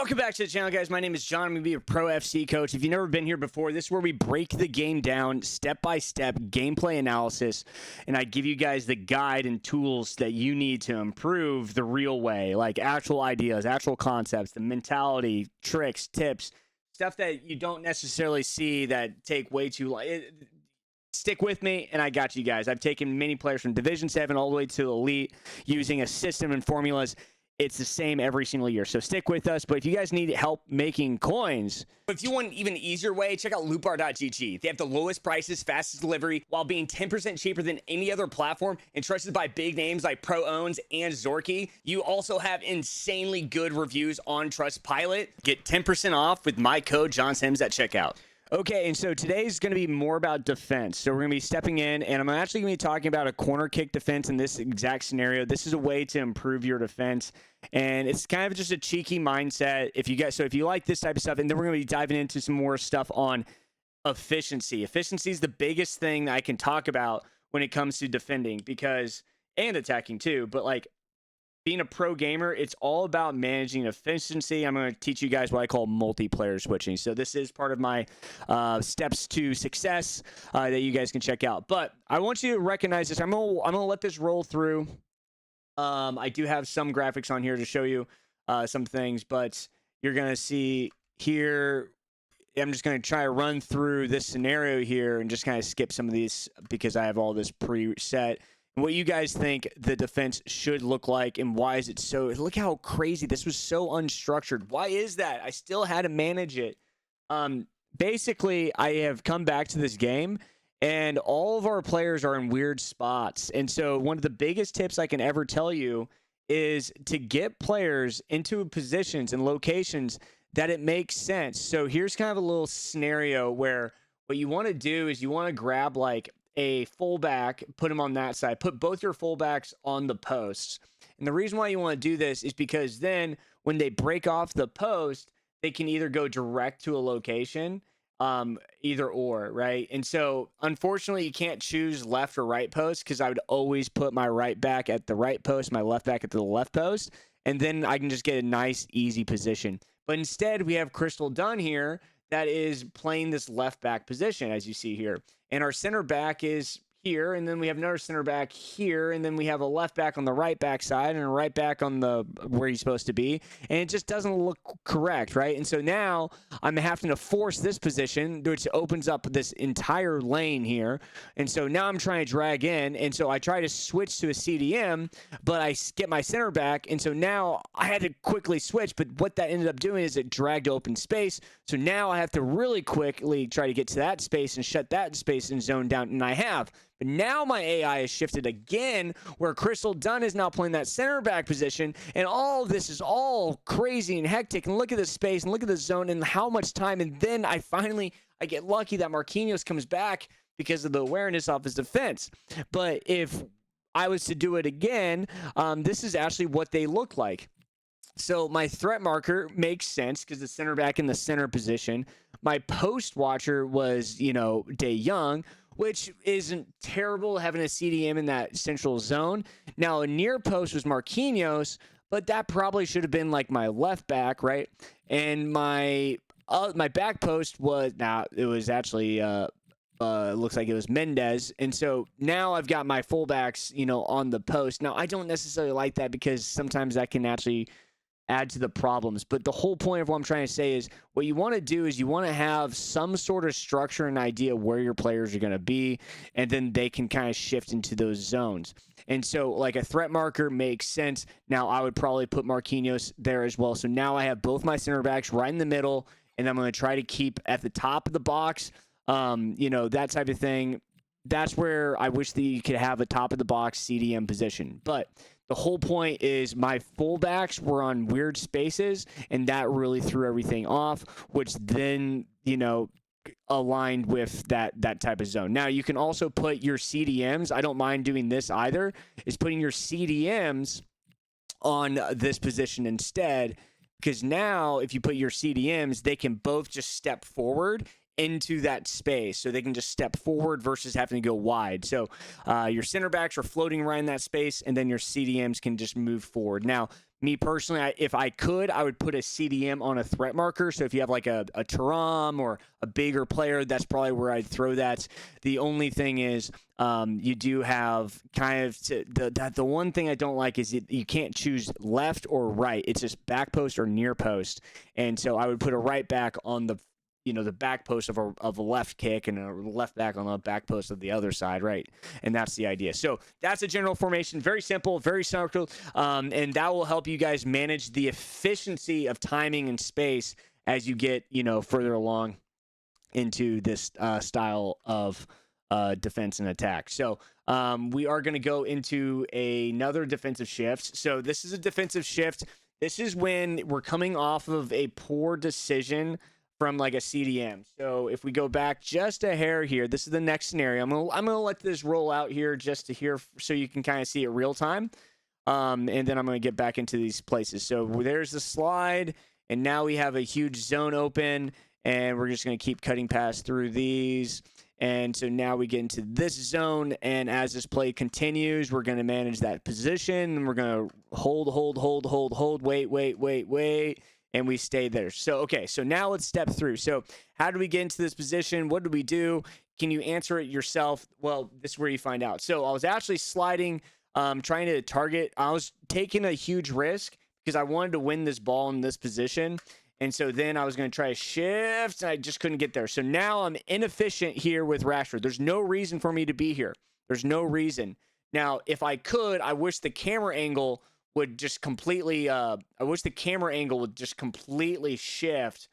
Welcome back to the channel, guys. My name is John. I'm going to be a pro FC coach. If you've never been here before, this is where we break the game down step-by-step gameplay analysis, and I give you guys the guide and tools that you need to improve the real way, like actual ideas, actual concepts, the mentality, tricks, tips, stuff that you don't necessarily see that take way too long. Stick with me, and I got you guys. I've taken many players from Division 7 all the way to Elite using a system and formulas. It's the same every single year, so stick with us. But if you guys need help making coins, if you want an even easier way, check out lootbar.gg. They have the lowest prices, fastest delivery, while being 10% cheaper than any other platform and trusted by big names like Pro Owns and Zorky. You also have insanely good reviews on Trustpilot. Get 10% off with my code JohnSims at checkout. Okay, and so today's going to be more about defense. So we're going to be stepping in, and I'm actually going to be talking about a corner kick defense in this exact scenario. This is a way to improve your defense, and it's kind of just a cheeky mindset. If you like this type of stuff, and then we're going to be diving into some more stuff on efficiency. Efficiency is the biggest thing that I can talk about when it comes to defending, and attacking too, but like, being a pro gamer, it's all about managing efficiency. I'm going to teach you guys what I call multiplayer switching. So this is part of my steps to success that you guys can check out. But I want you to recognize this. I'm gonna let this roll through. I do have some graphics on here to show you some things, but you're going to see here. I'm just going to try to run through this scenario here and just kind of skip some of these because I have all this preset. What you guys think the defense should look like, and why is it so? Look how crazy this was, so unstructured. Why is that? I still had to manage it. Basically, I have come back to this game, and all of our players are in weird spots. And so one of the biggest tips I can ever tell you is to get players into positions and locations that it makes sense. So here's kind of a little scenario where what you want to do is you want to grab like a fullback, put him on that side, put both your fullbacks on the posts. And the reason why you want to do this is because then when they break off the post, they can either go direct to a location, either or, right? And so unfortunately you can't choose left or right post, because I would always put my right back at the right post, my left back at the left post, and then I can just get a nice easy position. But instead we have Crystal Dunn here that is playing this left back position, as you see here. And our center back is here, and then we have another center back here, and then we have a left back on the right back side and a right back on the where he's supposed to be, and it just doesn't look correct, right? And so now I'm having to force this position, which opens up this entire lane here, and so now I'm trying to drag in, and so I try to switch to a CDM, but I get my center back, and so now I had to quickly switch, but what that ended up doing is it dragged open space, so now I have to really quickly try to get to that space and shut that space and zone down, and I have. But now my AI has shifted again, where Crystal Dunn is now playing that center back position, and all of this is all crazy and hectic. And look at the space, and look at the zone, and how much time. And then I get lucky that Marquinhos comes back because of the awareness off his defense. But if I was to do it again, this is actually what they look like. So my threat marker makes sense because the center back in the center position. My post watcher was, De Jong, which isn't terrible having a CDM in that central zone. Now, a near post was Marquinhos, but that probably should have been like my left back, right? And my back post was, it was actually, looks like it was Mendez. And so now I've got my fullbacks, on the post. Now, I don't necessarily like that because sometimes that can actually add to the problems. But the whole point of what I'm trying to say is what you want to do is you want to have some sort of structure and idea where your players are going to be, and then they can kind of shift into those zones. And so like a threat marker makes sense. Now I would probably put Marquinhos there as well. So now I have both my center backs right in the middle, and I'm going to try to keep at the top of the box, that type of thing. That's where I wish that you could have a top of the box CDM position. But the whole point is my fullbacks were on weird spaces, and that really threw everything off, which then, aligned with that type of zone. Now, you can also put your CDMs. I don't mind doing this either, is putting your CDMs on this position instead, because now if you put your CDMs, they can both just step forward into that space, so they can just step forward versus having to go wide. So your center backs are floating around that space, and then your CDMs can just move forward. Now, Me personally, if I could, I would put a CDM on a threat marker. So if you have like a Taram or a bigger player, that's probably where I'd throw that. The only thing is, you do have kind of the one thing I don't like is you can't choose left or right. It's just back post or near post. And so I would put a right back on the the back post of a left kick and a left back on the back post of the other side, right? And that's the idea. So that's a general formation. Very simple, very circle, and that will help you guys manage the efficiency of timing and space as you get, further along into this style of defense and attack. So we are going to go into another defensive shift. So this is a defensive shift. This is when we're coming off of a poor decision from like a CDM. So if we go back just a hair here, this is the next scenario. I'm gonna let this roll out here just to hear so you can kind of see it real time. And then I'm gonna get back into these places. So there's the slide, and now we have a huge zone open, and we're just gonna keep cutting past through these. And so now we get into this zone, and as this play continues, we're gonna manage that position, and we're gonna hold, wait. And we stay there. So, okay, so now let's step through. So how do we get into this position? What do we do? Can you answer it yourself? Well, this is where you find out. So I was actually sliding, trying to target. I was taking a huge risk because I wanted to win this ball in this position. And so then I was going to try to shift, and I just couldn't get there. So now I'm inefficient here with Rashford. There's no reason for me to be here. There's no reason. Now, if I could, I wish the camera angle would just completely shift,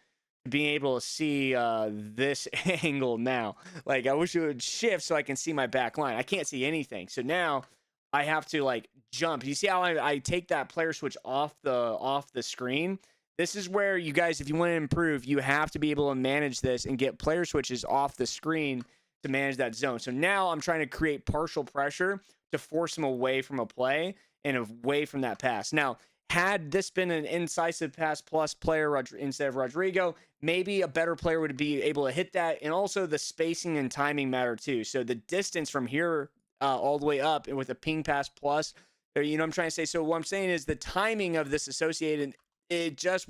being able to see this angle now. Like, I wish it would shift so I can see my back line. I can't see anything. So now I have to like jump. You see how I take that player switch off the screen? This is where you guys, if you want to improve, you have to be able to manage this and get player switches off the screen to manage that zone. So now I'm trying to create partial pressure to force him away from a play and away from that pass. Now, had this been an incisive pass plus player instead of Rodrigo, maybe a better player would be able to hit that. And also the spacing and timing matter too. So the distance from here all the way up and with a ping pass plus, what I'm trying to say. So what I'm saying is the timing of this associated, it just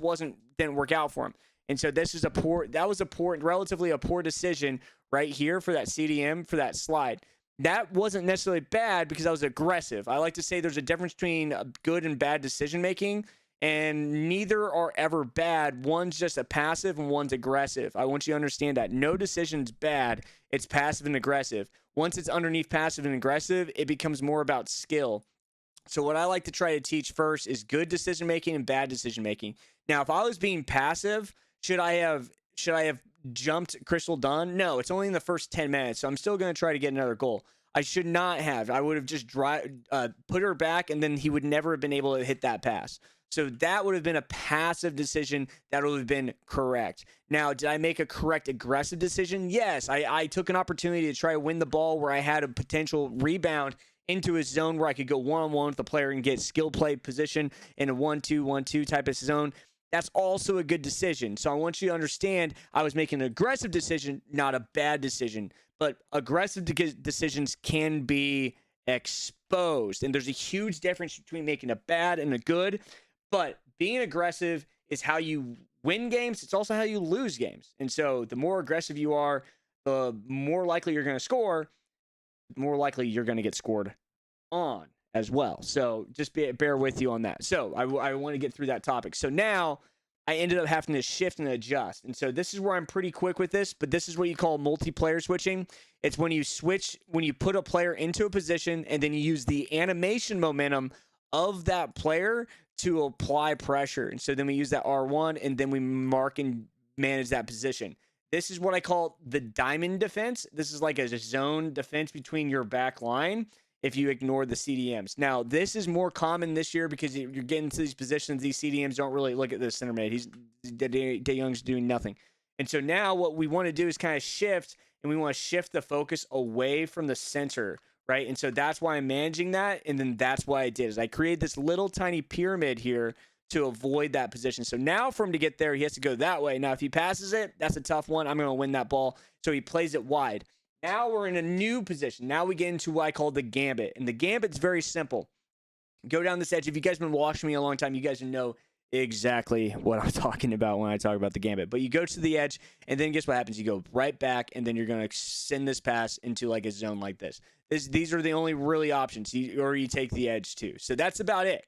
didn't work out for him. And so this is relatively a poor decision right here for that CDM, for that slide. That wasn't necessarily bad because I was aggressive. I like to say there's a difference between good and bad decision making, and neither are ever bad. One's just a passive and one's aggressive. I want you to understand that. No decision's bad. It's passive and aggressive. Once it's underneath passive and aggressive, it becomes more about skill. So what I like to try to teach first is good decision making and bad decision making. Now, if I was being passive, should I have jumped Crystal Dunn? No, it's only in the first 10 minutes, so I'm still going to try to get another goal. I should not have. I would have just put her back, and then he would never have been able to hit that pass. So that would have been a passive decision. That would have been correct. Now, did I make a correct aggressive decision? Yes. I took an opportunity to try to win the ball where I had a potential rebound into a zone where I could go one-on-one with the player and get skill play position in a 1-2-1-2 type of zone. That's also a good decision. So I want you to understand I was making an aggressive decision, not a bad decision. But aggressive decisions can be exposed. And there's a huge difference between making a bad and a good. But being aggressive is how you win games. It's also how you lose games. And so the more aggressive you are, the more likely you're going to score, the more likely you're going to get scored on as well. So just bear with you on that. So I want to get through that topic. So now I ended up having to shift and adjust. And so this is where I'm pretty quick with this, but this is what you call multiplayer switching. It's when you put a player into a position and then you use the animation momentum of that player to apply pressure. And so then we use that R1 and then we mark and manage that position. This is what I call the diamond defense. This is like a zone defense between your back line if you ignore the CDMs. Now, this is more common this year because you're getting to these positions. These CDMs don't really look at this center mid. De Jong's doing nothing. And so now what we want to do is kind of shift, and we want to shift the focus away from the center, right? And so that's why I'm managing that, and then that's what I did is I created this little tiny pyramid here to avoid that position. So now for him to get there, he has to go that way. Now, if he passes it, that's a tough one. I'm going to win that ball. So he plays it wide. Now we're in a new position. Now we get into what I call the gambit. And the gambit's very simple. Go down this edge. If you guys have been watching me a long time, you guys know exactly what I'm talking about when I talk about the gambit. But you go to the edge, and then guess what happens? You go right back, and then you're going to send this pass into like a zone like this. These are the only really options, or you take the edge too. So that's about it.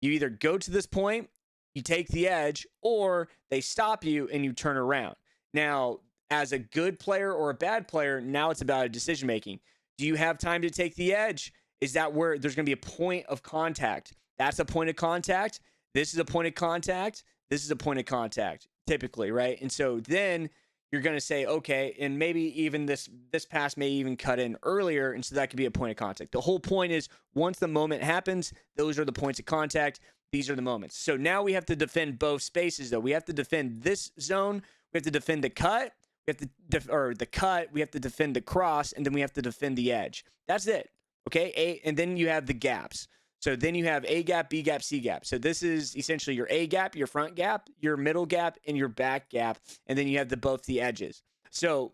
You either go to this point, you take the edge, or they stop you and you turn around. Now, as a good player or a bad player, now it's about a decision making. Do you have time to take the edge? Is that where there's going to be a point of contact? That's a point of contact. This is a point of contact. This is a point of contact, typically, right? And so then you're going to say, okay, and maybe even this pass may even cut in earlier, and so that could be a point of contact. The whole point is once the moment happens, those are the points of contact. These are the moments. So now we have to defend both spaces, though. We have to defend this zone. We have to defend the cut. We have to the cut. We have to defend the cross, and then we have to defend the edge. That's it. Okay, and then you have the gaps. So then you have A gap, B gap, C gap. So this is essentially your A gap, your front gap, your middle gap, and your back gap. And then you have both the edges. So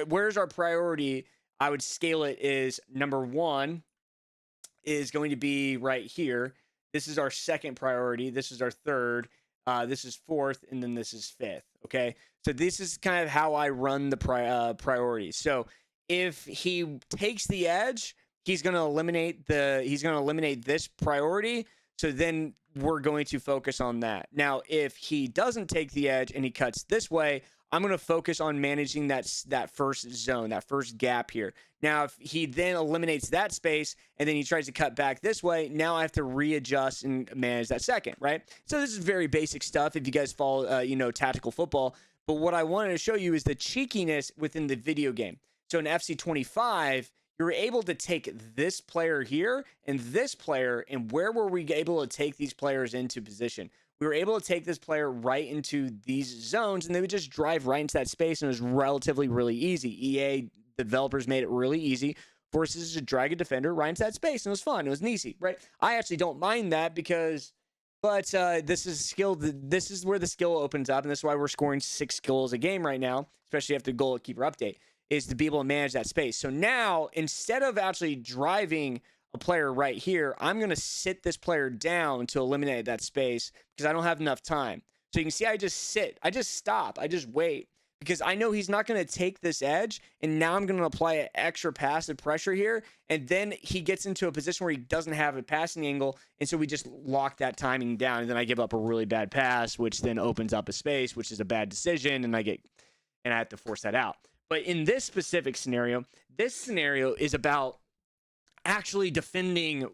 where's our priority? I would scale it is number 1 is going to be right here. This is our second priority. This is our third. This is fourth, and then this is fifth. Okay, so this is kind of how I run the priorities. So if he takes the edge, he's going to eliminate this priority. So then we're going to focus on that. Now, if he doesn't take the edge and he cuts this way, I'm going to focus on managing that first zone, that first gap here. Now, if he then eliminates that space and then he tries to cut back this way, now I have to readjust and manage that second, right? So this is very basic stuff if you guys follow, tactical football. But what I wanted to show you is the cheekiness within the video game. So in FC 25, you're able to take this player here and this player, and where were we able to take these players into position? We were able to take this player right into these zones, and they would just drive right into that space, and it was relatively really easy. EA developers made it really easy for us to just drag a defender right into that space, and it was fun. It was easy, right? I actually don't mind that but this is skill. This is where the skill opens up, and this is why we're scoring 6 goals a game right now, especially after the goalkeeper update, is to be able to manage that space. So now, instead of actually driving a player right here, I'm going to sit this player down to eliminate that space because I don't have enough time. So you can see I just sit. I just stop. I just wait because I know he's not going to take this edge, and now I'm going to apply an extra passive pressure here, and then he gets into a position where he doesn't have a passing angle, and so we just lock that timing down, and then I give up a really bad pass, which then opens up a space, which is a bad decision, and I have to force that out. But in this specific scenario, is about actually defending,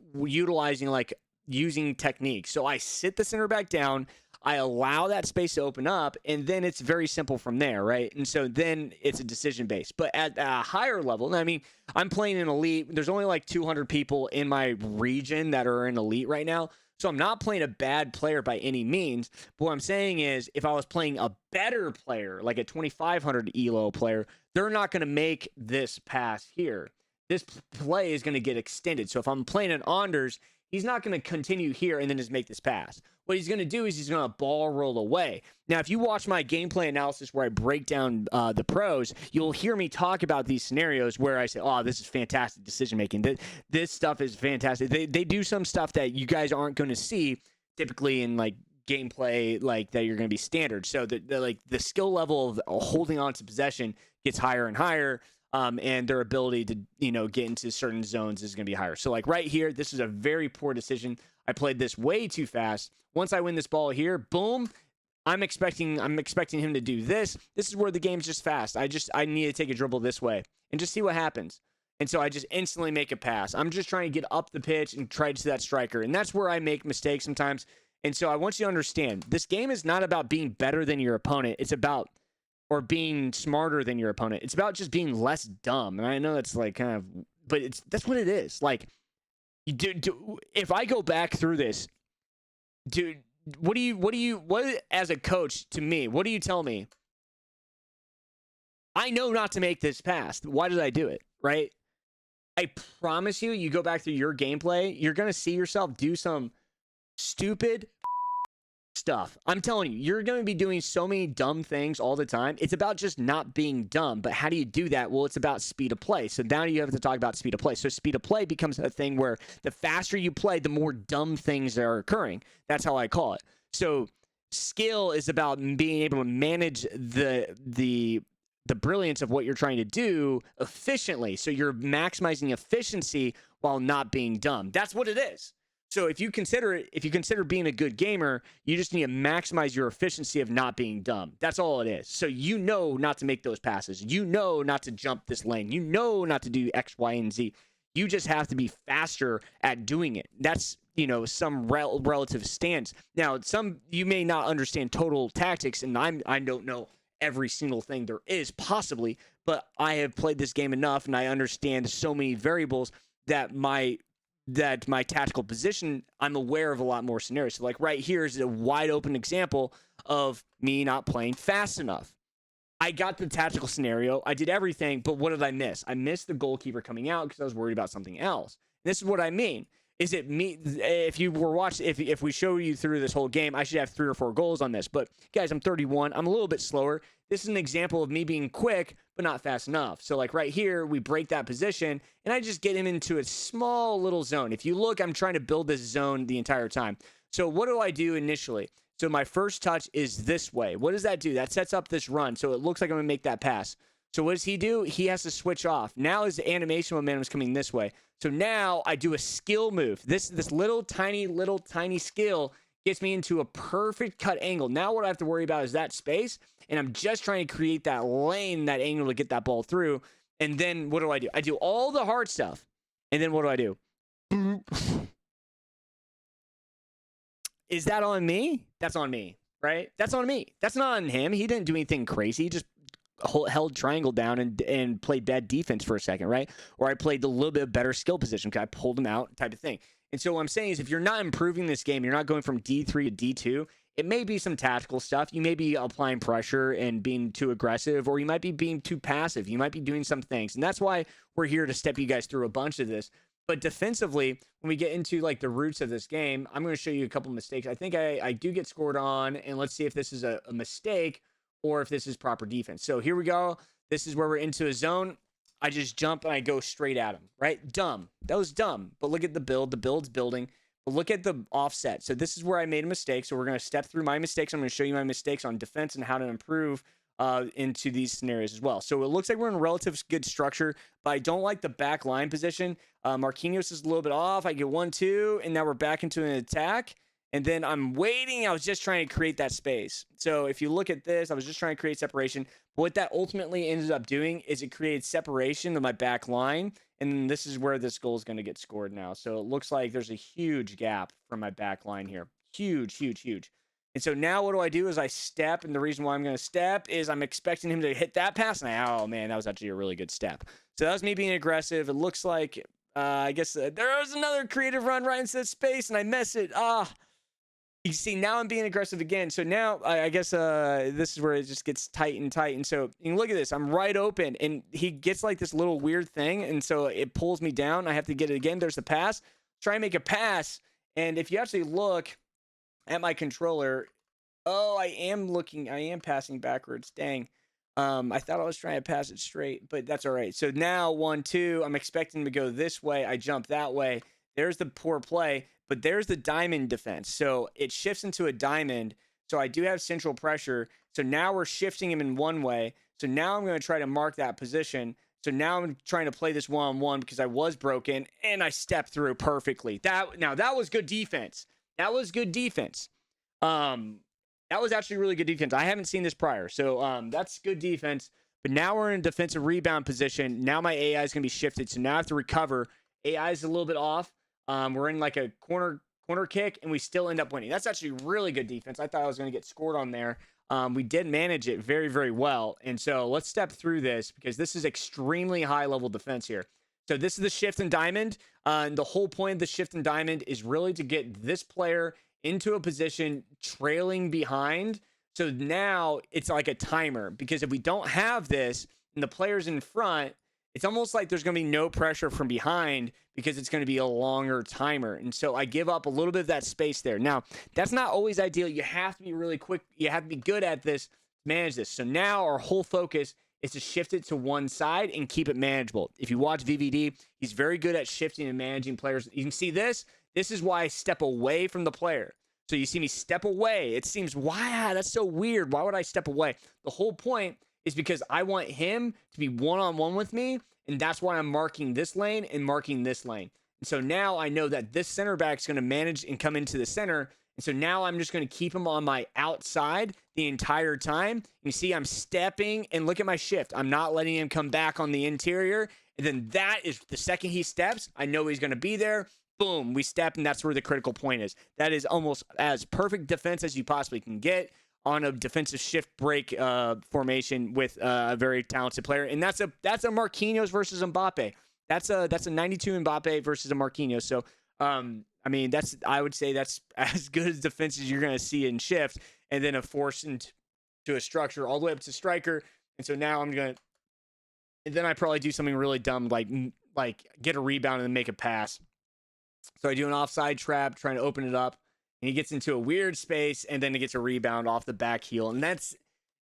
using technique. So I sit the center back down, I allow that space to open up, and then it's very simple from there, right? And so then it's a decision base. But at a higher level, I mean, I'm playing in Elite. There's only like 200 people in my region that are in Elite right now. So I'm not playing a bad player by any means. But what I'm saying is if I was playing a better player, like a 2,500 ELO player, they're not going to make this pass here. This play is going to get extended. So if I'm playing an Anders, he's not going to continue here and then just make this pass. What he's going to do is he's going to ball roll away. Now, if you watch my gameplay analysis where I break down the pros, you'll hear me talk about these scenarios where I say, oh, this is fantastic decision-making. This stuff is fantastic. They do some stuff that you guys aren't going to see typically in, like, gameplay like that you're going to be standard. So the skill level of holding on to possession gets higher and higher. And their ability to, get into certain zones is going to be higher. So like right here, this is a very poor decision. I played this way too fast. Once I win this ball here, boom, I'm expecting him to do this. This is where the game's just fast. I need to take a dribble this way and just see what happens. And so I just instantly make a pass. I'm just trying to get up the pitch and try to that striker. And that's where I make mistakes sometimes. And so I want you to understand, this game is not about being better than your opponent. It's about or being smarter than your opponent. It's about just being less dumb. And I know that's like kind of, but that's what it is. Like, if I go back through this, dude, what as a coach to me, what do you tell me? I know not to make this pass. Why did I do it? Right? I promise you go back through your gameplay, you're going to see yourself do some stupid stuff. I'm telling you, you're going to be doing so many dumb things all the time. It's about just not being dumb. But how do you do that? Well, it's about speed of play. So now you have to talk about speed of play. So speed of play becomes a thing where the faster you play, the more dumb things are occurring. That's how I call it. So skill is about being able to manage the brilliance of what you're trying to do efficiently. So you're maximizing efficiency while not being dumb. That's what it is. So if you consider being a good gamer, you just need to maximize your efficiency of not being dumb. That's all it is. So you know not to make those passes. You know not to jump this lane. You know not to do X, Y, and Z. You just have to be faster at doing it. That's, some relative stance. Now, you may not understand total tactics, and I don't know every single thing there is possibly, but I have played this game enough, and I understand so many variables that my tactical position, I'm aware of a lot more scenarios. So like right here is a wide open example of me not playing fast enough. I got the tactical scenario. I did everything, but what did I miss? I missed the goalkeeper coming out because I was worried about something else. This is what I mean. Is it me? If you were watching, if we show you through this whole game, I should have 3 or 4 goals on this. But guys, I'm 31. I'm a little bit slower. This is an example of me being quick, but not fast enough. So like right here, we break that position, and I just get him into a small little zone. If you look, I'm trying to build this zone the entire time. So what do I do initially? So my first touch is this way. What does that do? That sets up this run. So it looks like I'm going to make that pass. So what does he do? He has to switch off. Now his animation momentum is coming this way. So now I do a skill move. This little tiny skill gets me into a perfect cut angle. Now what I have to worry about is that space, and I'm just trying to create that lane, that angle to get that ball through. And then what do? I do all the hard stuff. And then what do? Is that on me? That's on me, right? That's on me. That's not on him. He didn't do anything crazy. He just held triangle down and played bad defense for a second, right? Or I played a little bit better skill position because I pulled him out type of thing. And so what I'm saying is if you're not improving this game, you're not going from D3 to D2, it may be some tactical stuff. You may be applying pressure and being too aggressive, or you might be being too passive. You might be doing some things. And that's why we're here to step you guys through a bunch of this. But defensively, when we get into like the roots of this game, I'm going to show you a couple mistakes. I think I do get scored on, and let's see if this is a mistake or if this is proper defense. So here we go. This is where we're into a zone. I just jump and I go straight at him, right? Dumb. That was dumb. But look at the build. The build's building. But look at the offset. So this is where I made a mistake. So we're going to step through my mistakes. I'm going to show you my mistakes on defense and how to improve into these scenarios as well. So it looks like we're in relative good structure, but I don't like the back line position. Marquinhos is a little bit off. I get 1-2, and now we're back into an attack. And then I'm waiting. I was just trying to create that space. So if you look at this, I was just trying to create separation. But what that ultimately ended up doing is it created separation of my back line. And then this is where this goal is going to get scored now. So it looks like there's a huge gap from my back line here. Huge. And so now what do? Is I step. And the reason why I'm going to step is I'm expecting him to hit that pass. And oh, man, that was actually a really good step. So that was me being aggressive. It looks like, I guess there was another creative run right into that space. And I miss it. You see, now I'm being aggressive again. So now I guess this is where it just gets tight. And so you can look at this. I'm right open, and he gets like this little weird thing. And so it pulls me down. I have to get it again. There's the pass. Try and make a pass. And if you actually look at my controller, I am passing backwards. Dang. I thought I was trying to pass it straight, but that's all right. So now 1-2, I'm expecting to go this way. I jump that way. There's the poor play. But there's the diamond defense. So it shifts into a diamond. So I do have central pressure. So now we're shifting him in one way. So now I'm going to try to mark that position. So now I'm trying to play this one-on-one because I was broken and I stepped through perfectly. That was good defense. That was good defense. That was actually really good defense. I haven't seen this prior. So that's good defense. But now we're in a defensive rebound position. Now my AI is going to be shifted. So now I have to recover. AI is a little bit off. We're in like a corner kick, and we still end up winning. That's actually really good defense. I thought I was going to get scored on there. We did manage it very, very well. And so let's step through this because this is extremely high-level defense here. So this is the shift and diamond. And the whole point of the shift and diamond is really to get this player into a position trailing behind. So now it's like a timer because if we don't have this and the player's in front, it's almost like there's going to be no pressure from behind because it's going to be a longer timer. And so I give up a little bit of that space there. Now, that's not always ideal. You have to be really quick. You have to be good at this, manage this. So now our whole focus is to shift it to one side and keep it manageable. If you watch VVD, he's very good at shifting and managing players. You can see this. This is why I step away from the player. So you see me step away. It seems, wow, that's so weird. Why would I step away? The whole point is because I want him to be one-on-one with me, and that's why I'm marking this lane and marking this lane. And so now I know that this center back is going to manage and come into the center, and so now I'm just going to keep him on my outside the entire time. You see I'm stepping, and look at my shift. I'm not letting him come back on the interior, and then that is the second he steps, I know he's going to be there. Boom, we step, and that's where the critical point is. That is almost as perfect defense as you possibly can get on a defensive shift break formation with a very talented player. And that's a Marquinhos versus Mbappe. That's a 92 Mbappe versus a Marquinhos. So, I mean, I would say that's as good as defense as you're going to see in shift, and then a force into a structure all the way up to striker. And so now and then I probably do something really dumb, like get a rebound and then make a pass. So I do an offside trap, trying to open it up. And he gets into a weird space, and then he gets a rebound off the back heel. And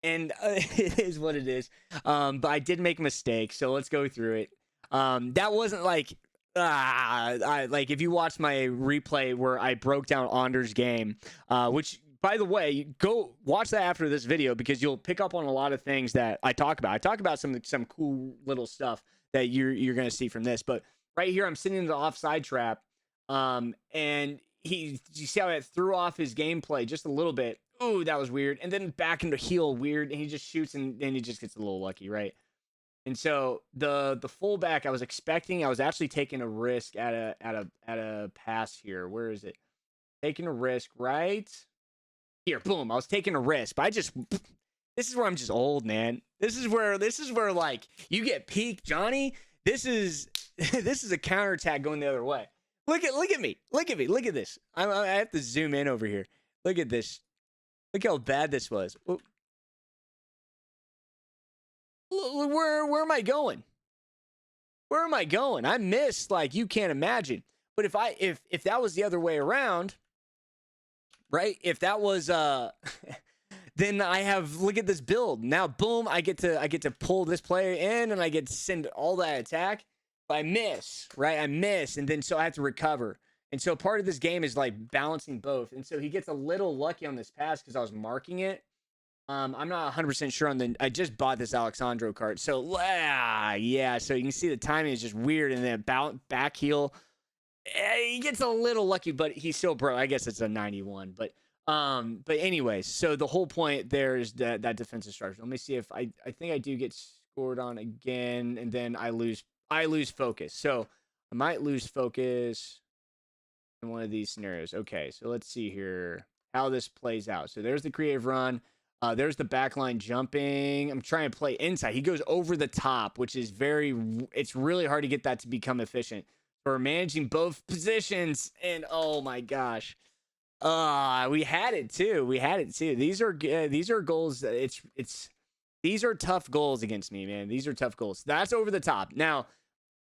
it is what it is. But I did make a mistake, so let's go through it. That wasn't like if you watch my replay where I broke down Ander's game, which, by the way, go watch that after this video because you'll pick up on a lot of things that I talk about. I talk about some cool little stuff that you're going to see from this. But right here, I'm sitting in the offside trap, and you see how it threw off his gameplay just a little bit. Ooh, that was weird. And then back into heel, weird. And he just shoots, and then he just gets a little lucky, right? And so the fullback, I was actually taking a risk at a pass here. Where is it? Taking a risk right here. Boom. I was taking a risk, but this is where I'm just old, man. This is where like you get peak Johnny. This is a counterattack going the other way. Look at me. Look at me. Look at this. I have to zoom in over here. Look at this. Look how bad this was. Where am I going? Where am I going? I missed like you can't imagine. But if that was the other way around, right? If that was then I have, look at this build. Now boom, I get to pull this player in, and I get to send all that attack. I miss, right? I miss, and then so I have to recover. And so part of this game is like balancing both. And so he gets a little lucky on this pass because I was marking it. I'm not 100% sure I just bought this Alexandro card. So, yeah. So you can see the timing is just weird. And then back heel, he gets a little lucky, but he's still broke. I guess it's a 91. But anyways, so the whole point there is that defensive structure. Let me see if I think I do get scored on again, and then I lose focus. So I might lose focus in one of these scenarios. Okay, so let's see here how this plays out. So there's the creative run. There's the backline jumping. I'm trying to play inside. He goes over the top, which is it's really hard to get that to become efficient. We're managing both positions, and oh my gosh. We had it too. These are goals. These are tough goals against me, man. These are tough goals. That's over the top. Now,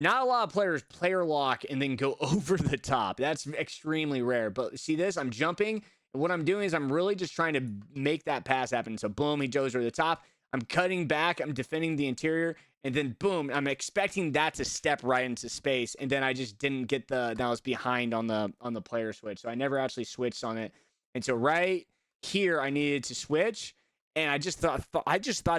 not a lot of players player lock and then go over the top. That's extremely rare. But see this? I'm jumping. And what I'm doing is I'm really just trying to make that pass happen. So boom, he goes over the top. I'm cutting back. I'm defending the interior. And then boom, I'm expecting that to step right into space. And then I just didn't get now I was behind on the player switch. So I never actually switched on it. And so right here, I needed to switch. And I just thought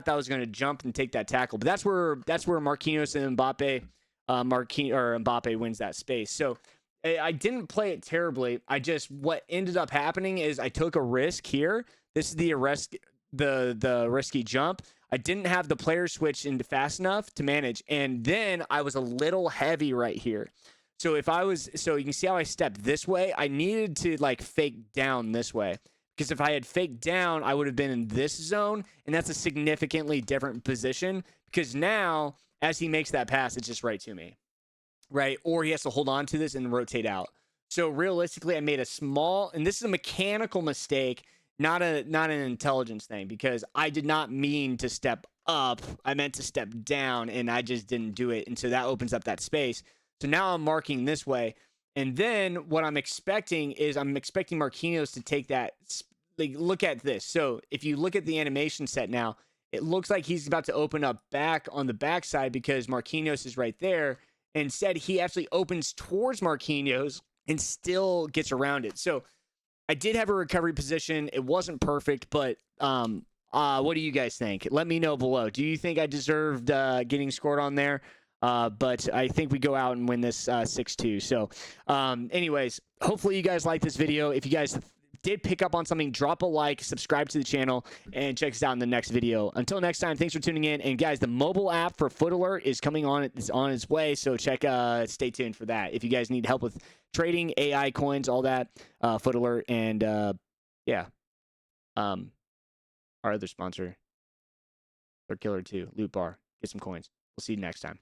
that was going to jump and take that tackle. But that's where Marquinhos and Mbappe, Mbappe wins that space. So I didn't play it terribly. What ended up happening is I took a risk here. This is the risky jump. I didn't have the player switch into fast enough to manage. And then I was a little heavy right here. So you can see how I stepped this way. I needed to like fake down this way. Because if I had faked down, I would have been in this zone, and that's a significantly different position. Because now, as he makes that pass, it's just right to me, right? Or he has to hold on to this and rotate out. So realistically, I made a small, and this is a mechanical mistake, not an intelligence thing, because I did not mean to step up. I meant to step down, and I just didn't do it. And so that opens up that space. So now I'm marking this way. And then what I'm expecting is I'm expecting Marquinhos to take that. Like, look at this. So if you look at the animation set now, it looks like he's about to open up back on the backside because Marquinhos is right there. Instead, he actually opens towards Marquinhos and still gets around it. So I did have a recovery position. It wasn't perfect, but what do you guys think? Let me know below. Do you think I deserved getting scored on there? But I think we go out and win this 6-2. So anyways, hopefully you guys like this video. If you guys did pick up on something, drop a like, subscribe to the channel, and check us out in the next video. Until next time, thanks for tuning in. And guys, the mobile app for FUTalert is coming on. It's on its way, so stay tuned for that. If you guys need help with trading, AI coins, all that, FUTalert, and yeah, our other sponsor, Killer 2, Loot Bar. Get some coins. We'll see you next time.